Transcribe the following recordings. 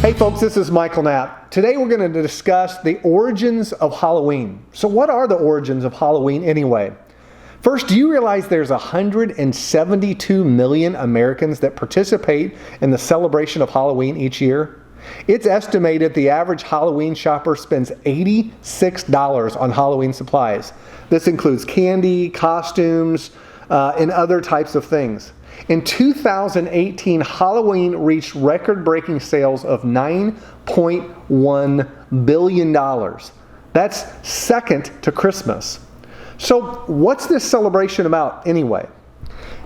Hey folks, this is Michael Knapp. Today we're going to discuss the origins of Halloween. So what are the origins of Halloween anyway? First, do you realize there's 172 million Americans that participate in the celebration of Halloween each year? It's estimated the average Halloween shopper spends $86 on Halloween supplies. This includes candy, costumes, and other types of things. In 2018, Halloween reached record-breaking sales of $9.1 billion. That's second to Christmas. So what's this celebration about anyway?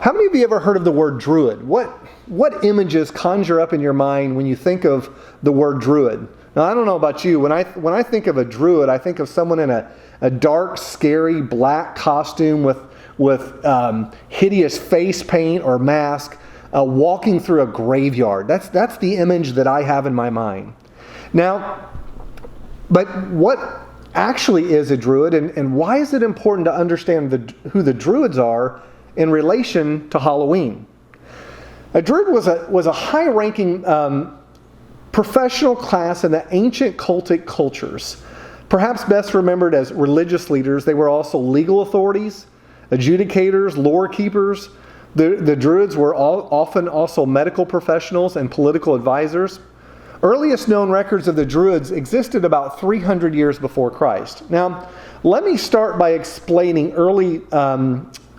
How many of you ever heard of the word Druid? What images conjure up in your mind when you think of the word Druid? Now, I don't know about you. When I think of a Druid, I think of someone in a dark, scary, black costume with hideous face paint or mask, walking through a graveyard. That's the image that I have in my mind. Now, but what actually is a Druid, and why is it important to understand who the Druids are in relation to Halloween? A Druid was a high-ranking professional class in the ancient cultic cultures. Perhaps best remembered as religious leaders, they were also legal authorities, adjudicators, lore keepers. The Druids were often also medical professionals and political advisors. Earliest known records of the Druids existed about 300 years before Christ. Now, let me start by explaining early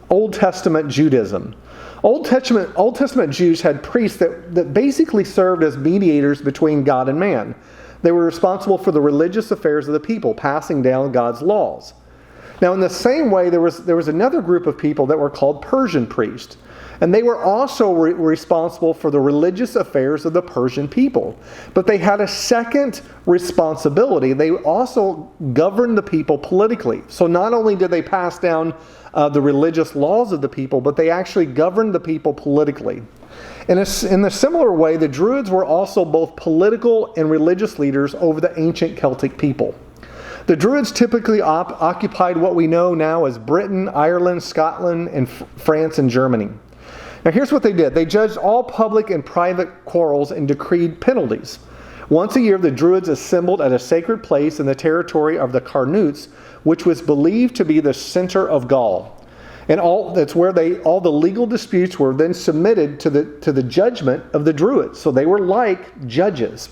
Old Testament Judaism. Old Testament Jews had priests that basically served as mediators between God and man. They were responsible for the religious affairs of the people, passing down God's laws. Now, in the same way, there was another group of people that were called Persian priests. And they were also responsible for the religious affairs of the Persian people. But they had a second responsibility. They also governed the people politically. So not only did they pass down the religious laws of the people, but they actually governed the people politically. In a similar way, the Druids were also both political and religious leaders over the ancient Celtic people. The Druids typically occupied what we know now as Britain, Ireland, Scotland, and France and Germany. Now here's what they did. They judged all public and private quarrels and decreed penalties. Once a year, the Druids assembled at a sacred place in the territory of the Carnutes, which was believed to be the center of Gaul. And that's where all the legal disputes were then submitted to the judgment of the Druids. So they were like judges.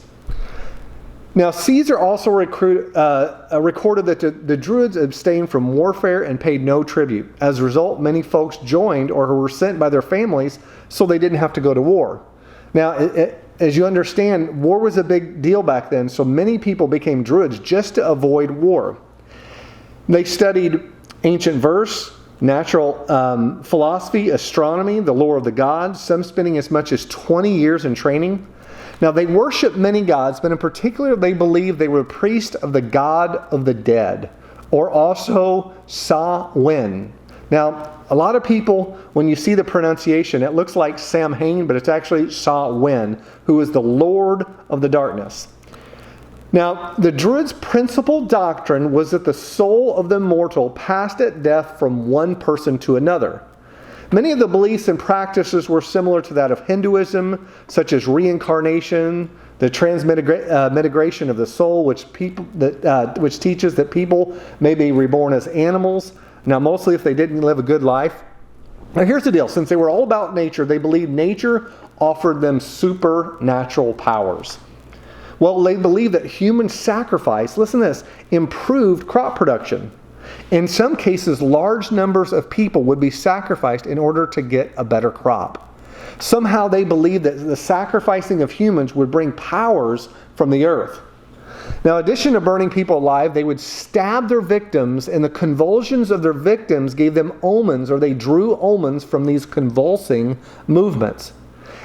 Now, Caesar also recorded that the Druids abstained from warfare and paid no tribute. As a result, many folks joined or were sent by their families so they didn't have to go to war. Now, as you understand, war was a big deal back then, so many people became Druids just to avoid war. They studied ancient verse, natural philosophy, astronomy, the lore of the gods, some spending as much as 20 years in training. Now, they worshiped many gods, but in particular, they believed they were priests of the god of the dead, or also Samhain. Now, a lot of people, when you see the pronunciation, it looks like Samhain, but it's actually Samhain, who is the Lord of the darkness. Now, the Druids' principal doctrine was that the soul of the mortal passed at death from one person to another. Many of the beliefs and practices were similar to that of Hinduism, such as reincarnation, the transmigration of the soul, which teaches that people may be reborn as animals. Now, mostly if they didn't live a good life. Now, here's the deal. Since they were all about nature, they believed nature offered them supernatural powers. Well, they believed that human sacrifice, listen to this, improved crop production. In some cases, large numbers of people would be sacrificed in order to get a better crop. Somehow they believed that the sacrificing of humans would bring powers from the earth. Now, in addition to burning people alive, they would stab their victims, and the convulsions of their victims gave them omens, or they drew omens from these convulsing movements.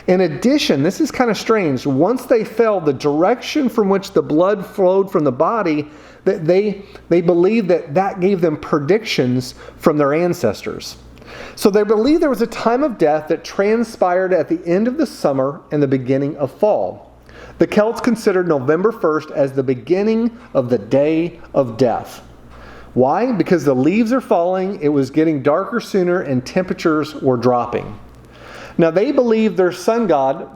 In addition, this is kind of strange, once they fell, the direction from which the blood flowed from the body, that they believed that gave them predictions from their ancestors. So they believed there was a time of death that transpired at the end of the summer and the beginning of fall. The Celts considered November 1st as the beginning of the day of death. Why? Because the leaves are falling, it was getting darker sooner, and temperatures were dropping. Now, they believed their sun god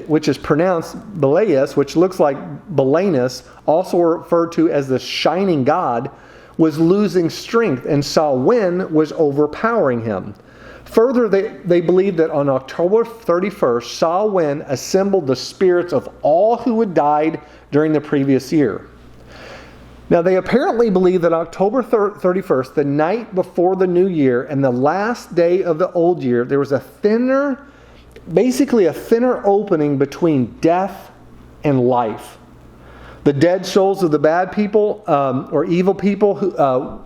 which is pronounced Belias, which looks like Belanus, also referred to as the shining god, was losing strength, and Samhain was overpowering him. Further, they believed that on October 31st, Samhain assembled the spirits of all who had died during the previous year. Now, they apparently believe that October 31st, the night before the new year and the last day of the old year, there was basically a thinner opening between death and life. The dead souls of the bad people or evil people who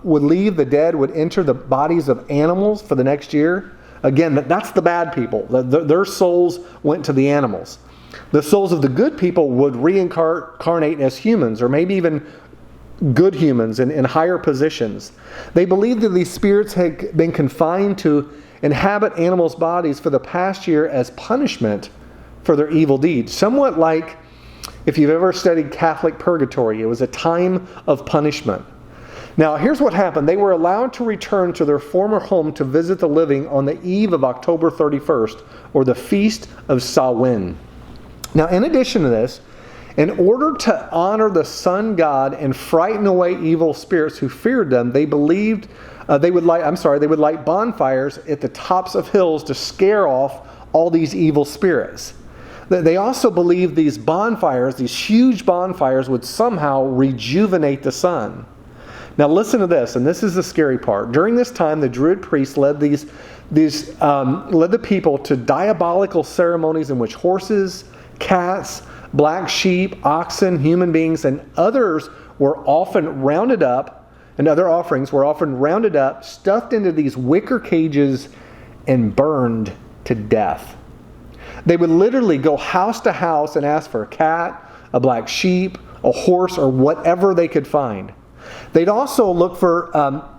would leave, the dead would enter the bodies of animals for the next year. Again, that's the bad people. Their souls went to the animals. The souls of the good people would reincarnate as humans, or maybe even good humans in higher positions. They believed that these spirits had been confined to inhabit animals' bodies for the past year as punishment for their evil deeds. Somewhat like if you've ever studied Catholic purgatory, it was a time of punishment. Now, here's what happened. They were allowed to return to their former home to visit the living on the eve of October 31st, or the Feast of Samhain. Now, in addition to this, in order to honor the sun god and frighten away evil spirits who feared them, they believed they would light bonfires at the tops of hills to scare off all these evil spirits. They also believed these bonfires, these huge bonfires, would somehow rejuvenate the sun. Now listen to this, and this is the scary part. During this time, the Druid priests led the people to diabolical ceremonies in which horses, cats, black sheep, oxen, human beings, and others were often rounded up, and other offerings were often rounded up, stuffed into these wicker cages, and burned to death. They would literally go house to house and ask for a cat, a black sheep, a horse, or whatever they could find. They'd also look for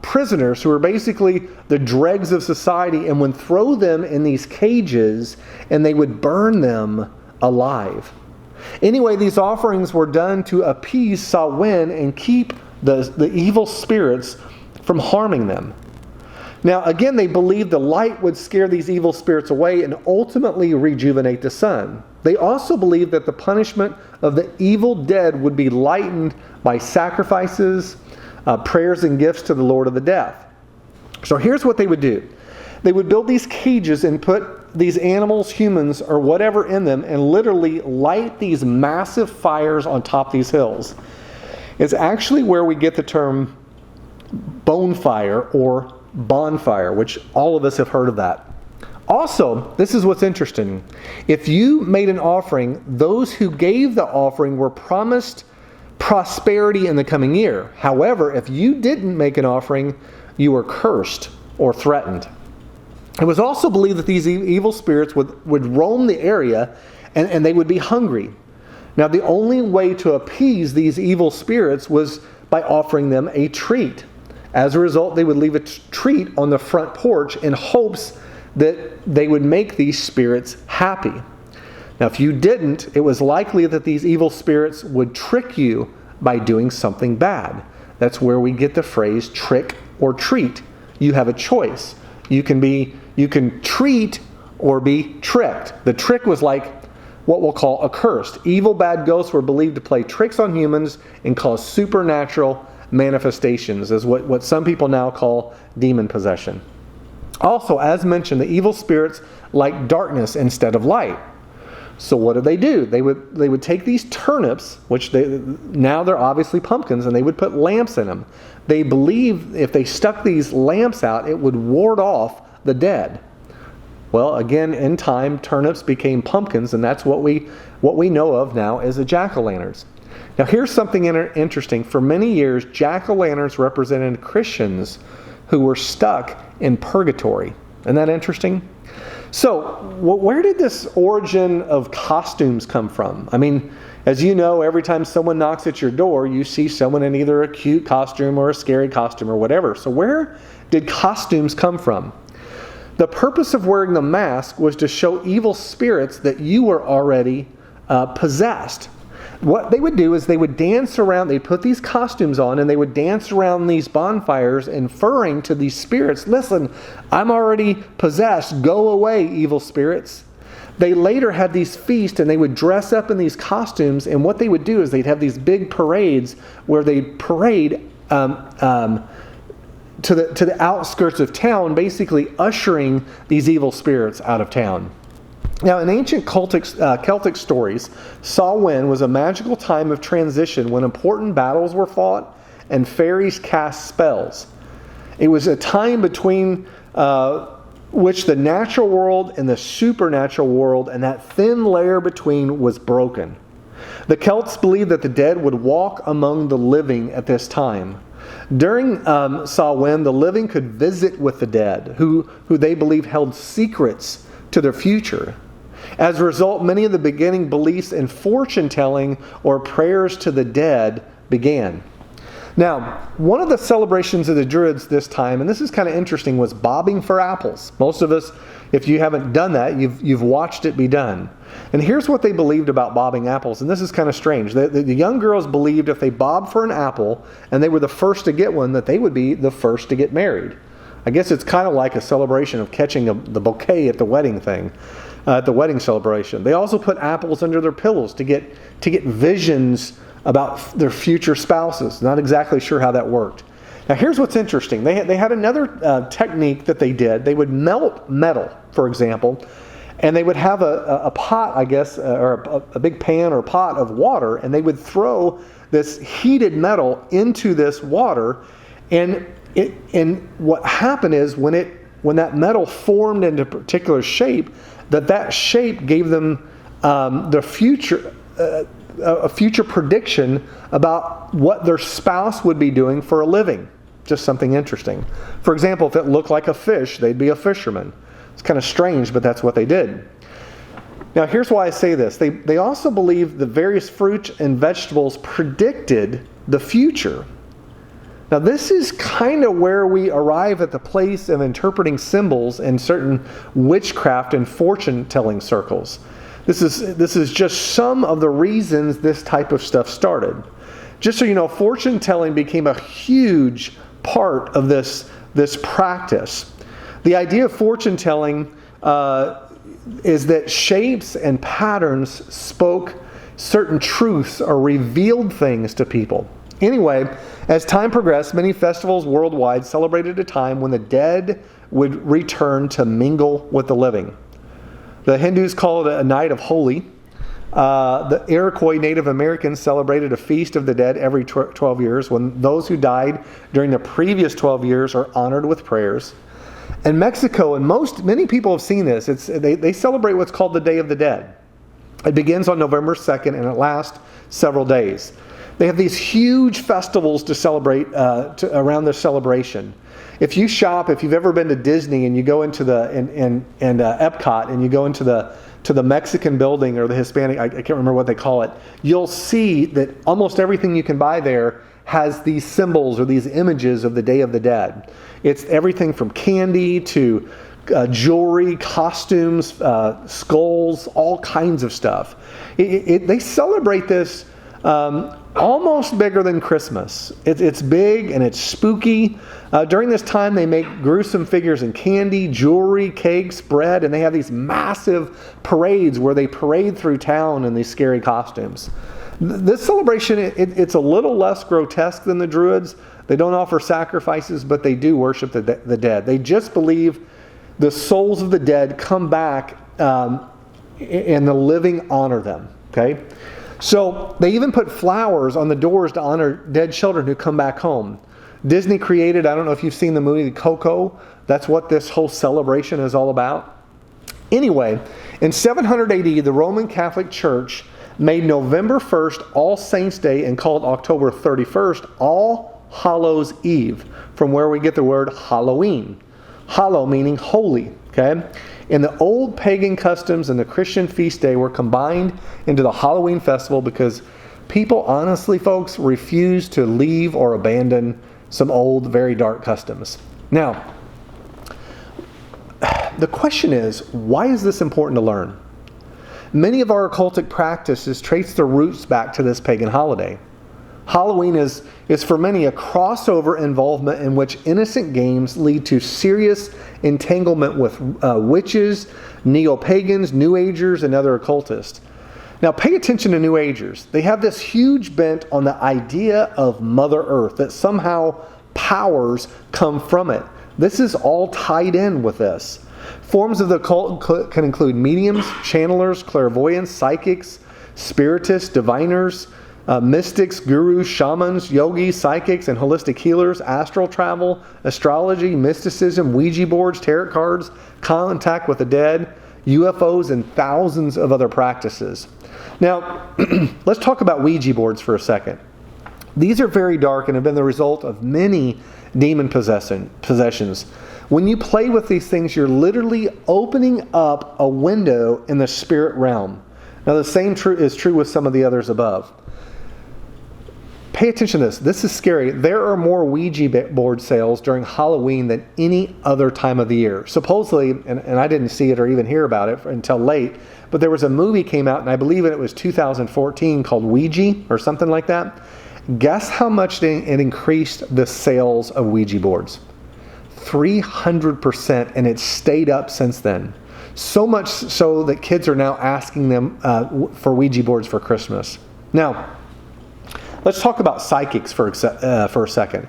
prisoners who were basically the dregs of society and would throw them in these cages, and they would burn them alive. Anyway, these offerings were done to appease Samhain and keep the evil spirits from harming them. Now, again, they believed the light would scare these evil spirits away and ultimately rejuvenate the sun. They also believed that the punishment of the evil dead would be lightened by sacrifices, prayers, and gifts to the Lord of the Death. So here's what they would do. They would build these cages and put these animals, humans, or whatever in them, and literally light these massive fires on top of these hills. It's actually where we get the term bonfire or bonfire, which all of us have heard of that. Also, this is what's interesting. If you made an offering, those who gave the offering were promised prosperity in the coming year. However, if you didn't make an offering, you were cursed or threatened. It was also believed that these evil spirits would roam the area and they would be hungry. Now, the only way to appease these evil spirits was by offering them a treat. As a result, they would leave a treat on the front porch in hopes that they would make these spirits happy. Now, if you didn't, it was likely that these evil spirits would trick you by doing something bad. That's where we get the phrase trick or treat. You have a choice. You can treat or be tricked. The trick was like what we'll call accursed. Evil bad ghosts were believed to play tricks on humans and cause supernatural manifestations, is what some people now call demon possession. Also, as mentioned, the evil spirits like darkness instead of light. So what did they do? They would take these turnips, which now they're obviously pumpkins, and they would put lamps in them. They believed if they stuck these lamps out, it would ward off the dead. Well, again, in time, turnips became pumpkins, and that's what we know of now as the jack-o'-lanterns. Now, here's something interesting. For many years, jack-o'-lanterns represented Christians who were stuck in purgatory. Isn't that interesting? So, where did this origin of costumes come from? I mean, as you know, every time someone knocks at your door, you see someone in either a cute costume or a scary costume or whatever. So where did costumes come from? The purpose of wearing the mask was to show evil spirits that you were already possessed. What they would do is they would dance around, they'd put these costumes on, and they would dance around these bonfires, inferring to these spirits, listen, I'm already possessed, go away, evil spirits. they later had these feasts, and they would dress up in these costumes, and what they would do is they'd have these big parades where they parade to the outskirts of town, basically ushering these evil spirits out of town. Now, in ancient Celtic stories, Samhain was a magical time of transition when important battles were fought and fairies cast spells. It was a time between which the natural world and the supernatural world, and that thin layer between, was broken. The Celts believed that the dead would walk among the living at this time. During Samhain, the living could visit with the dead, who they believed held secrets to their future. As a result, many of the beginning beliefs in fortune-telling or prayers to the dead began. Now, one of the celebrations of the Druids this time, and this is kind of interesting, was bobbing for apples. Most of us, if you haven't done that, you've watched it be done. And here's what they believed about bobbing apples, and this is kind of strange. The young girls believed if they bobbed for an apple and they were the first to get one, that they would be the first to get married. I guess it's kind of like a celebration of catching the bouquet at the wedding thing. At the wedding celebration. They also put apples under their pillows to get visions about their future spouses. Not exactly sure how that worked. Now here's what's interesting. They had another technique that they did. They would melt metal, for example, and they would have a pot, I guess, or a big pan or pot of water, and they would throw this heated metal into this water, and what happened is when that metal formed into a particular shape, that shape gave them a future prediction about what their spouse would be doing for a living. Just something interesting. For example, if it looked like a fish, they'd be a fisherman. It's kind of strange, but that's what they did. Now, here's why I say this. They also believed the various fruits and vegetables predicted the future. Now, this is kind of where we arrive at the place of interpreting symbols in certain witchcraft and fortune-telling circles. This is just some of the reasons this type of stuff started. Just so you know, fortune-telling became a huge part of this practice. The idea of fortune-telling is that shapes and patterns spoke certain truths or revealed things to people. Anyway, as time progressed, many festivals worldwide celebrated a time when the dead would return to mingle with the living. The Hindus call it a night of Holi. The Iroquois Native Americans celebrated a feast of the dead every 12 years, when those who died during the previous 12 years are honored with prayers. In Mexico, and many people have seen this, they celebrate what's called the Day of the Dead. It begins on November 2nd and it lasts several days. They have these huge festivals to celebrate around this celebration. If you shop, if you've ever been to Disney and you go into Epcot and you go into the Mexican building or the Hispanic, I can't remember what they call it, you'll see that almost everything you can buy there has these symbols or these images of the Day of the Dead. It's everything from candy to jewelry, costumes, skulls, all kinds of stuff. They celebrate this almost bigger than Christmas. It's big and it's spooky. During this time, they make gruesome figures in candy, jewelry, cakes, bread, and they have these massive parades where they parade through town in these scary costumes. This celebration, it's a little less grotesque than the Druids. They don't offer sacrifices, but they do worship the dead. They just believe the souls of the dead come back and the living honor them. Okay? So they even put flowers on the doors to honor dead children who come back home. Disney created, I don't know if you've seen the movie Coco, that's what this whole celebration is all about. Anyway, in 700 AD, the Roman Catholic Church made November 1st All Saints' Day and called October 31st All Hallows Eve, from where we get the word Halloween. Hallow meaning holy, okay? And the old pagan customs and the Christian feast day were combined into the Halloween festival because people, honestly, folks, refuse to leave or abandon some old, very dark customs. Now, the question is, why is this important to learn? Many of our occultic practices trace their roots back to this pagan holiday. Halloween is for many a crossover involvement in which innocent games lead to serious entanglement with witches, neo-pagans, New Agers, and other occultists. Now pay attention to New Agers. They have this huge bent on the idea of Mother Earth, that somehow powers come from it. This is all tied in with this. Forms of the occult can include mediums, channelers, clairvoyants, psychics, spiritists, diviners, mystics, gurus, shamans, yogis, psychics, and holistic healers, astral travel, astrology, mysticism, Ouija boards, tarot cards, contact with the dead, UFOs, and thousands of other practices. Now, let's talk about Ouija boards for a second. These are very dark and have been the result of many demon possessions. When you play with these things, you're literally opening up a window in the spirit realm. Now, the same is true with some of the others above. Pay attention to this. This is scary. There are more Ouija board sales during Halloween than any other time of the year. Supposedly, and I didn't see it or even hear about it until late, but there was a movie came out, and I believe it was 2014, called Ouija or something like that. Guess how much it increased the sales of Ouija boards? 300%, and it's stayed up since then. So much so that kids are now asking them for Ouija boards for Christmas. Now, let's talk about psychics for a second.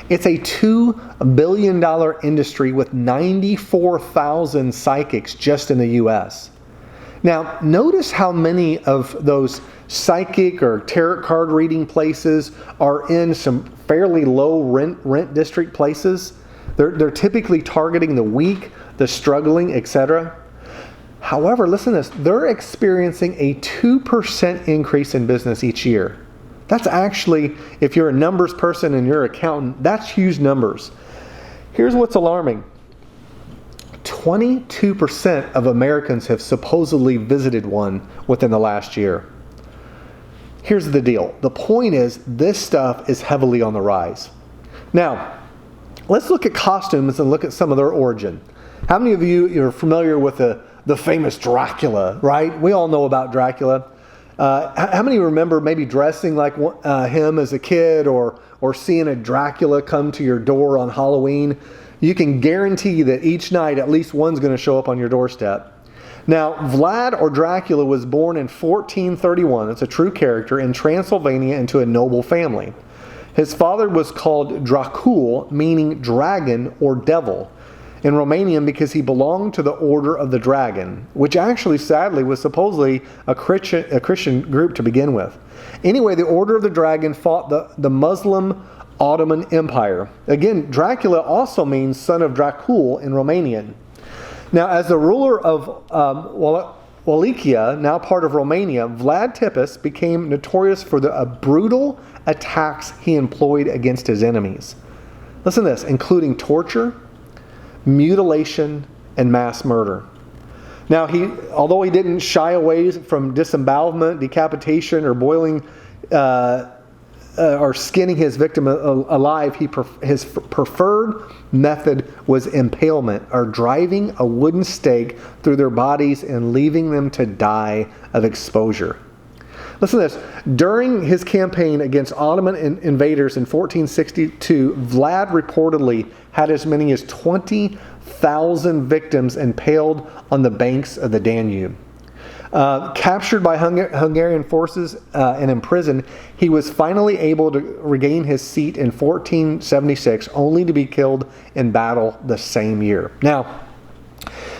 It's a $2 billion industry with 94,000 psychics just in the U.S. Now, notice how many of those psychic or tarot card reading places are in some fairly low rent district places. They're typically targeting the weak, the struggling, etc. However, listen to this. They're experiencing a 2% increase in business each year. That's actually, if you're a numbers person and you're an accountant, that's huge numbers. Here's what's alarming. 22% of Americans have supposedly visited one within the last year. Here's the deal. The point is, this stuff is heavily on the rise. Now, let's look at costumes and look at some of their origin. How many of you are familiar with the famous Dracula, right? We all know about Dracula. How many remember maybe dressing like him as a kid or seeing a Dracula come to your door on Halloween? You can guarantee that each night at least one's going to show up on your doorstep. Now, Vlad or Dracula was born in 1431. It's a true character in Transylvania into a noble family. His father was called Dracul, meaning dragon or devil, in Romanian because he belonged to the Order of the Dragon, which actually, sadly, was supposedly a Christian group to begin with. Anyway, the Order of the Dragon fought the Muslim Ottoman Empire. Again, Dracula also means son of Dracul in Romanian. Now, as the ruler of Wallachia, now part of Romania, Vlad Tepes became notorious for the brutal attacks he employed against his enemies. Listen to this, including torture, mutilation, and mass murder. Now, although he didn't shy away from disembowelment, decapitation, or boiling or skinning his victim alive, his preferred method was impalement, or driving a wooden stake through their bodies and leaving them to die of exposure. Listen to this. During his campaign against Ottoman invaders in 1462, Vlad reportedly had as many as 20,000 victims impaled on the banks of the Danube. Captured by Hungarian forces and imprisoned, he was finally able to regain his seat in 1476, only to be killed in battle the same year. Now,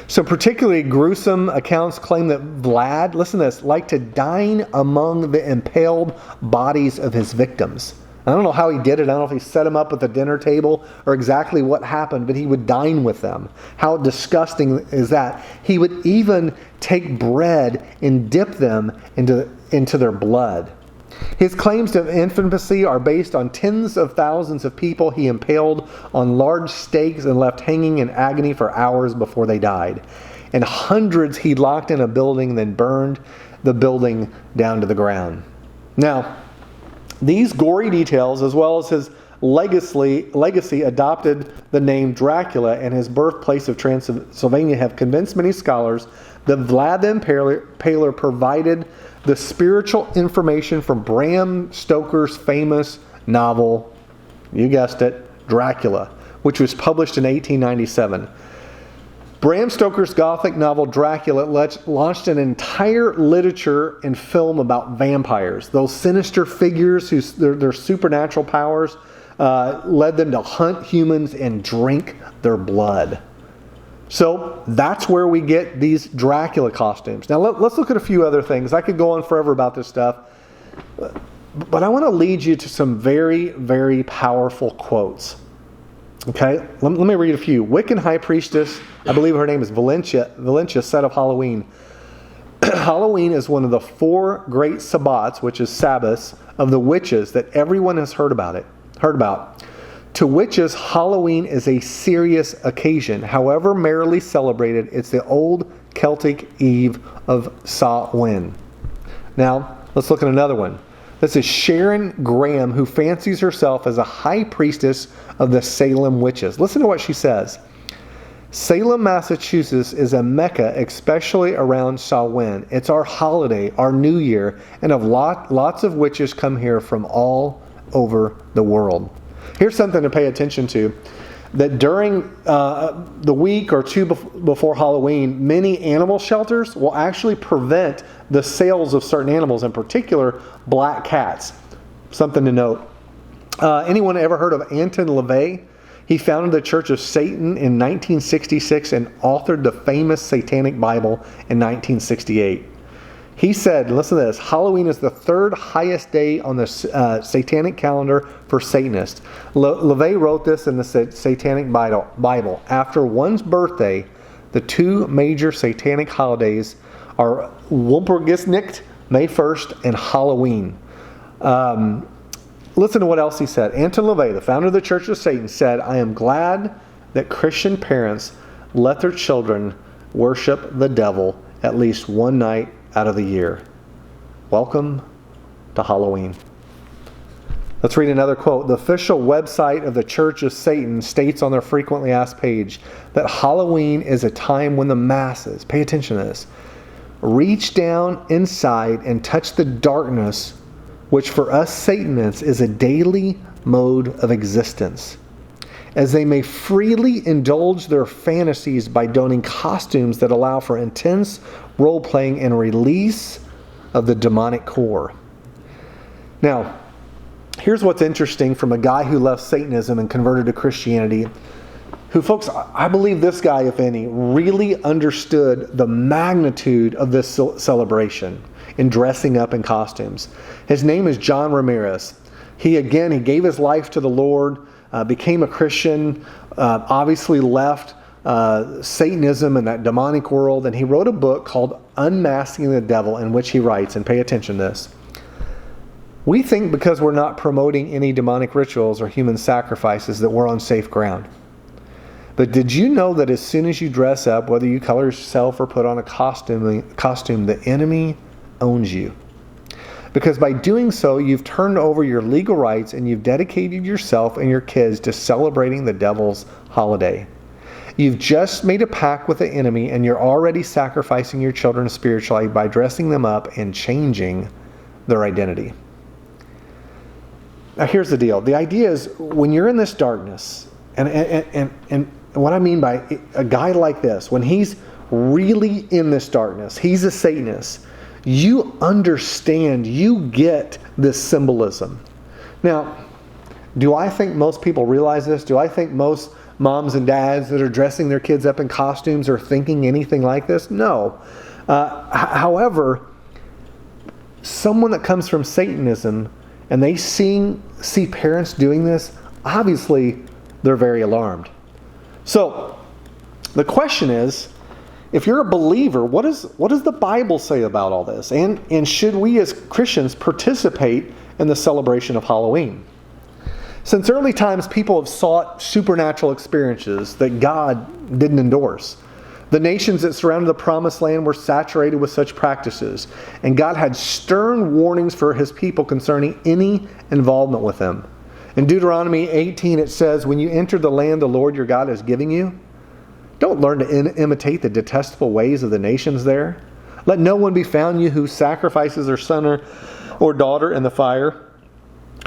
some particularly gruesome accounts claim that Vlad, listen to this, liked to dine among the impaled bodies of his victims. I don't know how he did it. I don't know if he set them up at the dinner table or exactly what happened, but he would dine with them. How disgusting is that? He would even take bread and dip them into their blood. His claims to infancy are based on tens of thousands of people he impaled on large stakes and left hanging in agony for hours before they died. And hundreds he locked in a building and then burned the building down to the ground. Now, these gory details, as well as his legacy, adopted the name Dracula and his birthplace of Transylvania, have convinced many scholars that Vlad the Impaler provided the spiritual information from Bram Stoker's famous novel, you guessed it, Dracula, which was published in 1897. Bram Stoker's Gothic novel Dracula launched an entire literature and film about vampires. Those sinister figures whose their supernatural powers led them to hunt humans and drink their blood. So that's where we get these Dracula costumes. Now let's look at a few other things. I could go on forever about this stuff, but I want to lead you to some very, very powerful quotes. Okay, let me read a few. Wiccan high priestess, I believe her name is Valentia, said of Halloween. Halloween is one of the 4 great sabbats, which is Sabbaths, of the witches that everyone has heard about. To witches, Halloween is a serious occasion. However merrily celebrated, it's the old Celtic Eve of Samhain. Now, let's look at another one. This is Sharon Graham, who fancies herself as a high priestess of the Salem witches. Listen to what she says. Salem, Massachusetts is a mecca, especially around Samhain. It's our holiday, our new year, and lots of witches come here from all over the world. Here's something to pay attention to. That during the week or two before Halloween, many animal shelters will actually prevent the sales of certain animals, in particular black cats. Something to note. Anyone ever heard of Anton LaVey? He founded the Church of Satan in 1966 and authored the famous Satanic Bible in 1968. He said, listen to this, Halloween is the 3rd highest day on the Satanic calendar for Satanists. LaVey wrote this in the Satanic Bible. After one's birthday, the 2 major Satanic holidays are Walpurgisnacht, May 1st, and Halloween. Listen to what else he said. Anton LaVey, the founder of the Church of Satan, said, I am glad that Christian parents let their children worship the devil at least one night out of the year. Welcome to Halloween. Let's read another quote. The official website of the Church of Satan states on their frequently asked page that Halloween is a time when the masses, pay attention to this, reach down inside and touch the darkness, which for us Satanists is a daily mode of existence, as they may freely indulge their fantasies by donning costumes that allow for intense role-playing and release of the demonic core. Now, here's what's interesting from a guy who left Satanism and converted to Christianity, who, folks, I believe this guy, if any, really understood the magnitude of this celebration in dressing up in costumes. His name is John Ramirez. He gave his life to the Lord, became a Christian, obviously left Satanism and that demonic world, and he wrote a book called Unmasking the Devil, in which he writes, and pay attention to this, we think because we're not promoting any demonic rituals or human sacrifices that we're on safe ground. But did you know that as soon as you dress up, whether you color yourself or put on a costume, the enemy owns you? Because by doing so, you've turned over your legal rights and you've dedicated yourself and your kids to celebrating the devil's holiday. You've just made a pact with the enemy, and you're already sacrificing your children spiritually by dressing them up and changing their identity. Now here's the deal. The idea is when you're in this darkness, and what I mean by a guy like this, when he's really in this darkness, he's a Satanist, you understand, you get this symbolism. Now, do I think most people realize this? Do I think most moms and dads that are dressing their kids up in costumes are thinking anything like this? No. However, someone that comes from Satanism and they see parents doing this, obviously they're very alarmed. So the question is, if you're a believer, what does the Bible say about all this? And should we as Christians participate in the celebration of Halloween? Since early times, people have sought supernatural experiences that God didn't endorse. The nations that surrounded the Promised Land were saturated with such practices, and God had stern warnings for His people concerning any involvement with them. In Deuteronomy 18, it says, when you enter the land the Lord your God is giving you, don't learn to imitate the detestable ways of the nations there. Let no one be found you who sacrifices their son or daughter in the fire,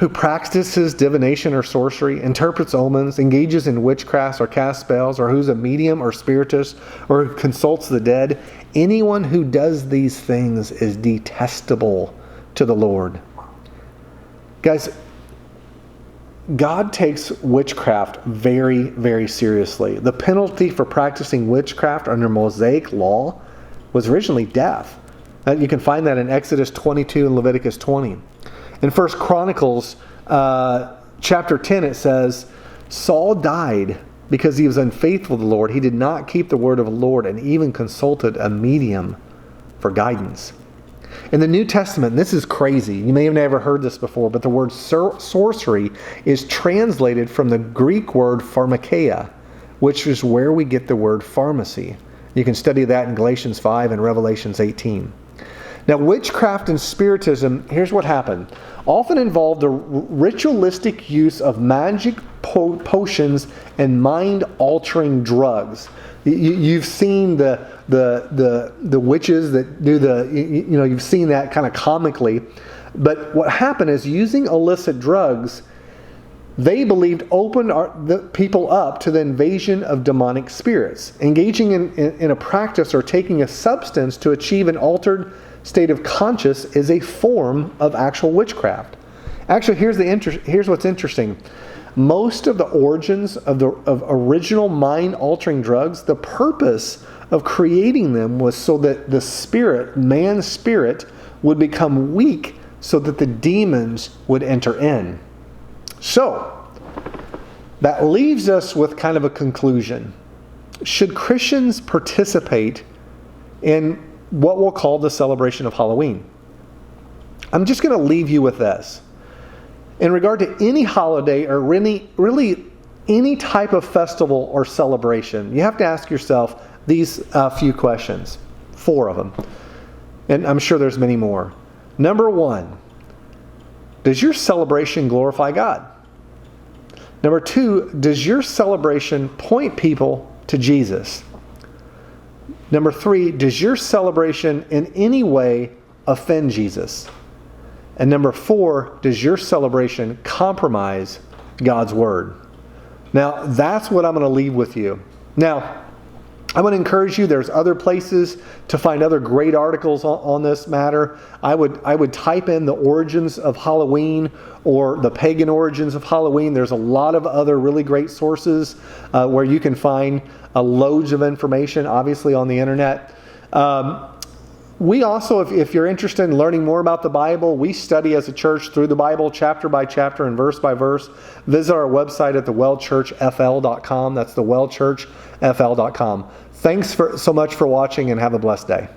who practices divination or sorcery, interprets omens, engages in witchcraft or casts spells, or who's a medium or spiritist, or who consults the dead. Anyone who does these things is detestable to the Lord. Guys, God takes witchcraft very, very seriously. The penalty for practicing witchcraft under Mosaic law was originally death. You can find that in Exodus 22 and Leviticus 20. In 1 Chronicles chapter 10 it says, Saul died because he was unfaithful to the Lord. He did not keep the word of the Lord and even consulted a medium for guidance. In the New Testament, this is crazy. You may have never heard this before, but the word sorcery is translated from the Greek word pharmakeia, which is where we get the word pharmacy. You can study that in Galatians 5 and Revelations 18. Now, witchcraft and spiritism, here's what happened. Often involved the ritualistic use of magic potions and mind-altering drugs. You've seen the witches that do you've seen that kind of comically. But what happened is, using illicit drugs, they believed opened the people up to the invasion of demonic spirits. Engaging in a practice or taking a substance to achieve an altered state of conscious is a form of actual witchcraft. Actually, here's what's interesting. Most of the origins of original mind-altering drugs, the purpose of creating them was so that the spirit, man's spirit, would become weak so that the demons would enter in. So, that leaves us with kind of a conclusion. Should Christians participate in what we'll call the celebration of Halloween? I'm just going to leave you with this. In regard to any holiday or really any type of festival or celebration, you have to ask yourself these few questions. 4 of them. And I'm sure there's many more. Number 1, does your celebration glorify God? Number 2, does your celebration point people to Jesus? Number 3, does your celebration in any way offend Jesus? And number 4, does your celebration compromise God's Word? Now, that's what I'm going to leave with you. Now, I'm going to encourage you, there's other places to find other great articles on this matter. I would type in the origins of Halloween or the pagan origins of Halloween. There's a lot of other really great sources where you can find loads of information, obviously, on the internet. We also, if you're interested in learning more about the Bible, we study as a church through the Bible chapter by chapter and verse by verse. Visit our website at thewellchurchfl.com. That's thewellchurchfl.com. Thanks so much for watching, and have a blessed day.